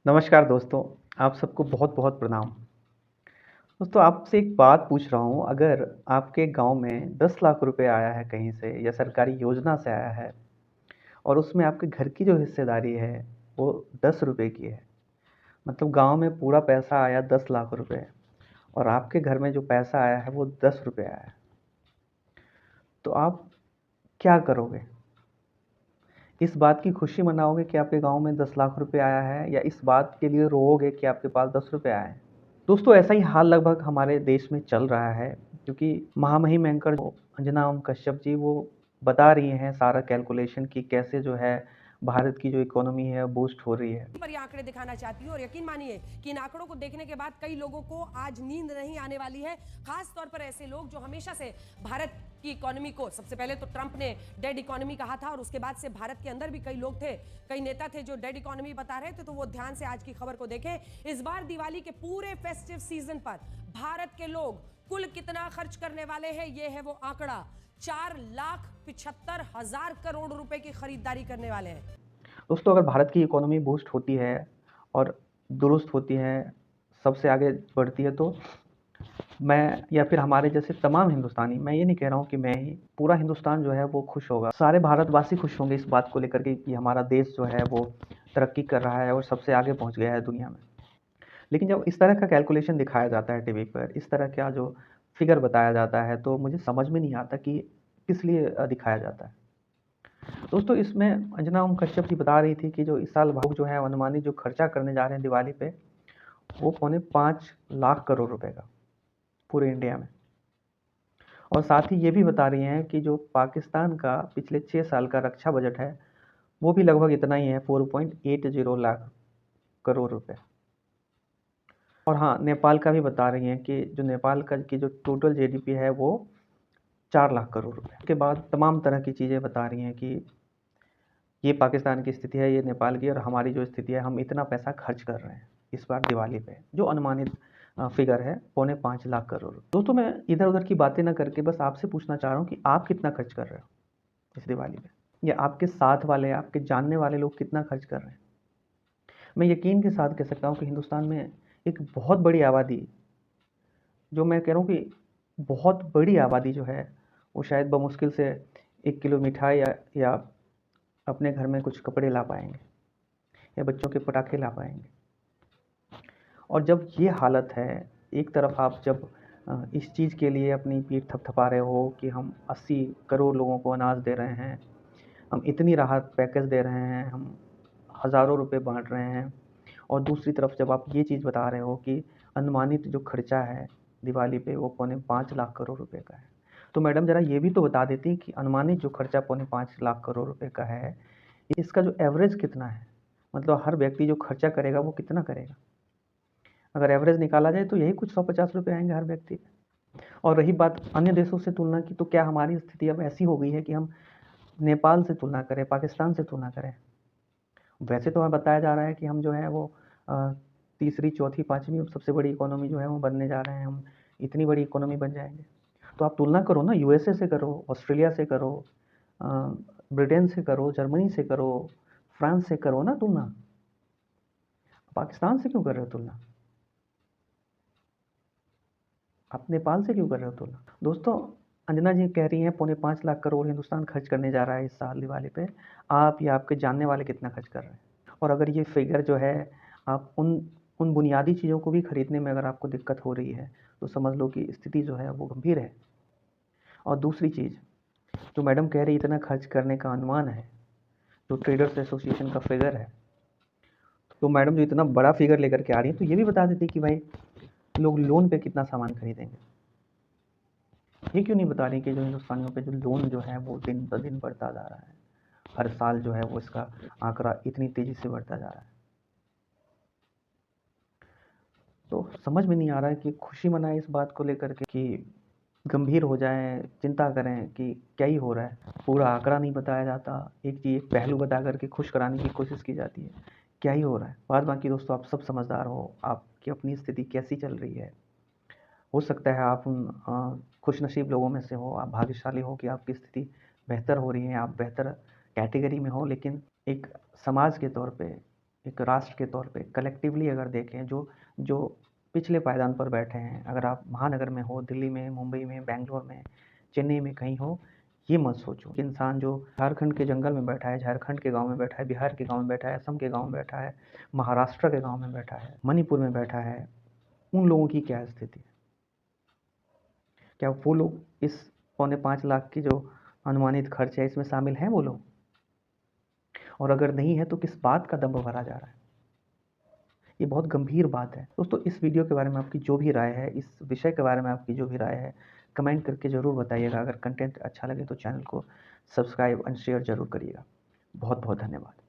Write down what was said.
नमस्कार दोस्तों, आप सबको बहुत-बहुत प्रणाम। दोस्तों आपसे एक बात पूछ रहा हूँ, अगर आपके गाँव में 10 लाख रुपए आया है कहीं से या सरकारी योजना से आया है और उसमें आपके घर की जो हिस्सेदारी है, वो 10 रुपए की है। मतलब गाँव में पूरा पैसा आया 10 लाख रुपए और आपके घर में जो पैसा आया है, वो 10 रुपए आया है। तो आप क्या करोगे? इस बात की खुशी मनाओगे कि आपके गाँव में 10 लाख रुपए आया है या इस बात के लिए रोओगे कि आपके पास 10 रुपए आए हैं? दोस्तों ऐसा ही हाल लगभग हमारे देश में चल रहा है क्योंकि महामहिम एंकर जो अंजना ओम कश्यप जी वो बता रही हैं सारा कैलकुलेशन कि कैसे जो है भारत की जो इकोनॉमी है बूस्ट हो रही है। पर ये आंकड़े दिखाना चाहती हूँ और यकीन मानिए कि इन आंकड़ों को देखने के बाद कई लोगों को आज नींद नहीं आने वाली है। खास तौर पर ऐसे लोग जो हमेशा से भारत की इकोनॉमी को, सबसे पहले तो ट्रंप ने डेड इकोनॉमी कहा था और उसके बाद से भारत के अंदर भी कई लोग थे, कई नेता थे जो डेड इकोनॉमी बता रहे थे, तो वो ध्यान से आज की खबर को देखें। इस बार दिवाली के पूरे फेस्टिव सीजन पर भारत के लोग कुल कितना खर्च करने वाले हैं, ये है वो आंकड़ा। 4,75,000 करोड़ रुपए की खरीदारी करने वाले हैं। दोस्तों अगर भारत की इकोनॉमी बूस्ट होती है और दुरुस्त होती है, सबसे आगे बढ़ती है, तो मैं या फिर हमारे जैसे तमाम हिंदुस्तानी, मैं ये नहीं कह रहा हूँ कि मैं ही, पूरा हिंदुस्तान जो है वो खुश होगा। सारे भारतवासी खुश होंगे इस बात को लेकर के कि हमारा देश जो है वो तरक्की कर रहा है और सबसे आगे पहुँच गया है दुनिया में। लेकिन जब इस तरह का कैलकुलेशन दिखाया जाता है टीवी पर, इस तरह का जो फिगर बताया जाता है, तो मुझे समझ में नहीं आता कि किस लिए दिखाया जाता है। दोस्तों इसमें अंजना ओम कश्यप जी बता रही थी कि जो इस साल लोग जो है अनुमानित जो खर्चा करने जा रहे हैं दिवाली पे, वो 4.5 लाख करोड़ रुपए का पूरे इंडिया में। और साथ ही ये भी बता रही हैं कि जो पाकिस्तान का पिछले 6 साल का रक्षा बजट है, वो भी लगभग इतना ही है, 4.80 लाख करोड़ रुपए। और हाँ, नेपाल का भी बता रही हैं कि जो नेपाल का की जो टोटल जीडीपी है वो 4 लाख करोड़ रुपए। उसके बाद तमाम तरह की चीज़ें बता रही हैं कि ये पाकिस्तान की स्थिति है, ये नेपाल की, और हमारी जो स्थिति है, हम इतना पैसा खर्च कर रहे हैं इस बार दिवाली पे, जो अनुमानित फिगर है 4.5 लाख करोड़। दोस्तों मैं इधर उधर की बातें ना करके बस आपसे पूछना चाह रहा हूँ कि आप कितना खर्च कर रहे हो इस दिवाली पे, या आपके साथ वाले, आपके जानने वाले लोग कितना खर्च कर रहे हैं। मैं यकीन के साथ कह सकता हूँ कि हिंदुस्तान में एक बहुत बड़ी आबादी, जो मैं कह रहा हूँ कि बहुत बड़ी आबादी जो है, वो शायद बमुश्किल से 1 किलो मिठाई या अपने घर में कुछ कपड़े ला पाएंगे या बच्चों के पटाखे ला पाएंगे। और जब ये हालत है, एक तरफ आप जब इस चीज़ के लिए अपनी पीठ थपथपा रहे हो कि हम 80 करोड़ लोगों को अनाज दे रहे हैं, हम इतनी राहत पैकेज दे रहे हैं, हम हज़ारों रुपए बांट रहे हैं, और दूसरी तरफ जब आप ये चीज़ बता रहे हो कि अनुमानित जो खर्चा है दिवाली पे वो 4.5 लाख करोड़ रुपए का है, तो मैडम ज़रा ये भी तो बता देती कि अनुमानित जो खर्चा 4.5 लाख करोड़ रुपए का है, इसका जो एवरेज कितना है। मतलब हर व्यक्ति जो खर्चा करेगा वो कितना करेगा। अगर एवरेज निकाला जाए तो यही कुछ 150 रुपये आएंगे हर व्यक्ति पे। और रही बात अन्य देशों से तुलना की, तो क्या हमारी स्थिति अब ऐसी हो गई है कि हम नेपाल से तुलना करें, पाकिस्तान से तुलना करें। वैसे तो हमें बताया जा रहा है कि हम जो है वो तीसरी, चौथी, पाँचवीं सबसे बड़ी इकोनॉमी जो है वो बनने जा रहे हैं, हम इतनी बड़ी इकोनॉमी बन जाएंगे। तो आप तुलना करो ना, यूएसए से करो, ऑस्ट्रेलिया से करो, ब्रिटेन से करो, जर्मनी से करो, फ्रांस से करो ना तुलना। पाकिस्तान से क्यों कर रहे हो तुलना? आप नेपाल से क्यों कर रहे हो तुलना? दोस्तों अंजना जी कह रही हैं 4.5 लाख करोड़ हिंदुस्तान खर्च करने जा रहा है इस साल दिवाली पे। आप या आपके जानने वाले कितना खर्च कर रहे हैं? और अगर ये फिगर जो है, आप उन बुनियादी चीज़ों को भी खरीदने में अगर आपको दिक्कत हो रही है, तो समझ लो कि स्थिति जो है वो गंभीर है। और दूसरी चीज़, जो मैडम कह रही इतना खर्च करने का अनुमान है, जो ट्रेडर्स एसोसिएशन का फिगर है, तो मैडम जो इतना बड़ा फिगर लेकर के आ रही है, तो ये भी बता देती कि भाई लोग लोन पे कितना सामान खरीदेंगे। ये क्यों नहीं बता रही कि जो हिंदुस्तानियों पे जो लोन जो है वो दिन ब दिन बढ़ता जा रहा है, हर साल जो है वो इसका आंकड़ा इतनी तेज़ी से बढ़ता जा रहा है। तो समझ में नहीं आ रहा है कि खुशी मनाएं इस बात को लेकर के कि गंभीर हो जाएं, चिंता करें कि क्या ही हो रहा है। पूरा आंकड़ा नहीं बताया जाता, एक चीज़ एक पहलू बता करके खुश कराने की कोशिश की जाती है, क्या ही हो रहा है। बाद बाकी दोस्तों आप सब समझदार हो, आपकी अपनी स्थिति कैसी चल रही है। हो सकता है आप उन खुशनसीब लोगों में से हो, आप भाग्यशाली हो कि आपकी स्थिति बेहतर हो रही है, आप बेहतर कैटेगरी में हो, लेकिन एक समाज के तौर पे, एक राष्ट्र के तौर पे कलेक्टिवली अगर देखें, जो पिछले पायदान पर बैठे हैं, अगर आप महानगर में हो, दिल्ली में, मुंबई में, बैंगलोर में, चेन्नई में कहीं हो, ये मत सोचो कि इंसान जो झारखंड के जंगल में बैठा है, झारखंड के गांव में बैठा है, बिहार के गांव में बैठा है, असम के गांव में बैठा है, महाराष्ट्र के गांव में बैठा है, मणिपुर में बैठा है, उन लोगों की क्या स्थिति है? क्या वो लोग इस 4.25 लाख की जो अनुमानित खर्च है इसमें शामिल हैं वो लोग? और अगर नहीं है तो किस बात का दंभ भरा जा रहा है? ये बहुत गंभीर बात है दोस्तों। इस वीडियो के बारे में आपकी जो भी राय है, इस विषय के बारे में आपकी जो भी राय है, कमेंट करके ज़रूर बताइएगा। अगर कंटेंट अच्छा लगे तो चैनल को सब्सक्राइब एंड शेयर ज़रूर करिएगा। बहुत बहुत धन्यवाद।